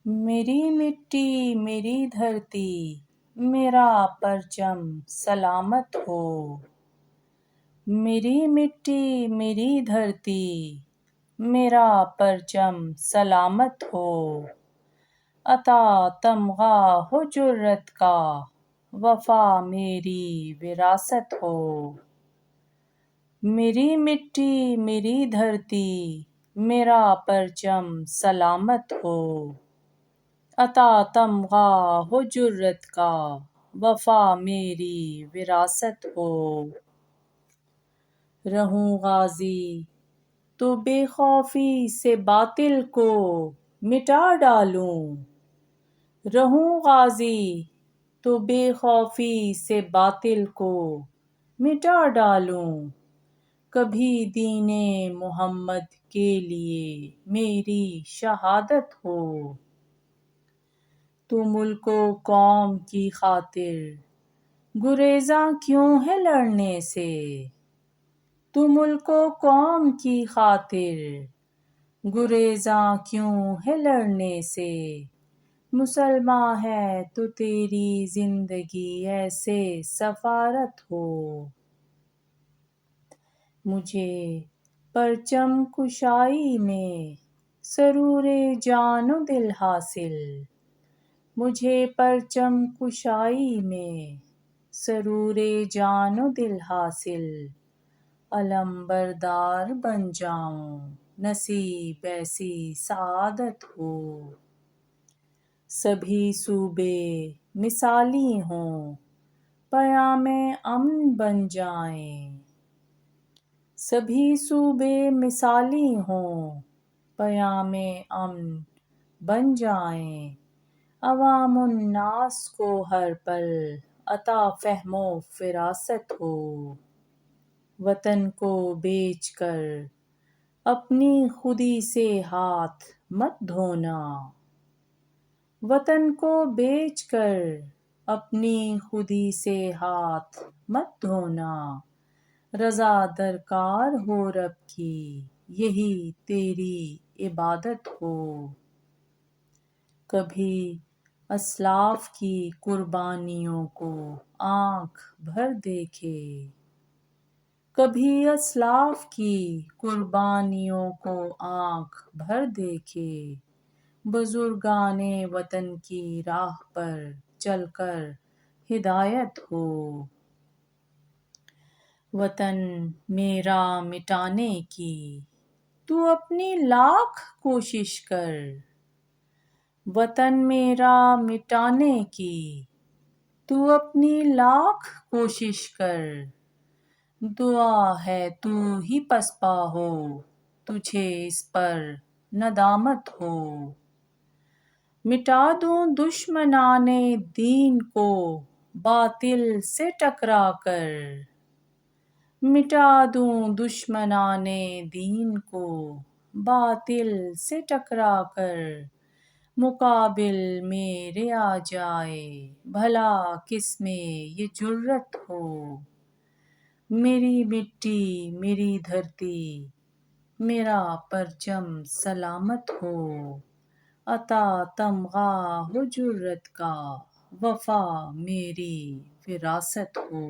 میری مٹی میری دھرتی میرا پرچم سلامت ہو۔ میری مٹی میری دھرتی میرا پرچم سلامت ہو۔ عطا تمغہ ہو جرت کا وفا میری وراثت ہو۔ میری مٹی میری دھرتی میرا پرچم سلامت ہو۔ عطا تمغہ ہو جرت کا وفا میری وراثت ہو۔ رہوں غازی تو بے خوفی سے باطل کو مٹا ڈالوں۔ رہوں غازی تو بے خوفی سے باطل کو مٹا ڈالوں۔ کبھی دین محمد کے لیے میری شہادت ہو۔ تو ملک و قوم کی خاطر گریزاں کیوں ہے لڑنے سے؟ تو ملک و قوم کی خاطر گریزاں کیوں ہے لڑنے سے؟ مسلماں ہے تو تیری زندگی ایسے سفارت ہو۔ مجھے پرچم کشائی میں سرور جان و دل حاصل۔ مجھے پرچم کشائی میں سرور جان و دل حاصل۔ علم بردار بن جاؤں نصیب ایسی سعادت ہو۔ سبھی صوبے مثالی ہوں پیام امن بن جائیں۔ سبھی صوبے مثالی ہوں پیام امن بن جائیں۔ عوام الناس کو ہر پل عطا فہم و فراست ہو۔ وطن کو بیچ کر اپنی خودی سے ہاتھ مت دھونا۔ وطن کو بیچ کر اپنی خودی سے ہاتھ مت دھونا۔ رضا درکار ہو رب کی یہی تیری عبادت ہو۔ کبھی اسلاف کی قربانیوں کو آنکھ بھر دیکھے۔ کبھی اسلاف کی قربانیوں کو آنکھ بھر دیکھے۔ بزرگان وطن کی راہ پر چل کر ہدایت ہو۔ وطن میرا مٹانے کی تو اپنی لاکھ کوشش کر۔ وطن میرا مٹانے کی تو اپنی لاکھ کوشش کر۔ دعا ہے تو ہی پسپا ہو تجھے اس پر ندامت ہو۔ مٹا دوں دشمنان دین کو باطل سے ٹکرا کر۔ مٹا دوں دشمنان دین کو باطل سے ٹکرا کر۔ مقابل میرے آ جائے بھلا کس میں یہ جرأت ہو۔ میری مٹی میری دھرتی میرا پرچم سلامت ہو۔ عطا تمغہ ہو جرت کا وفا میری وراثت ہو۔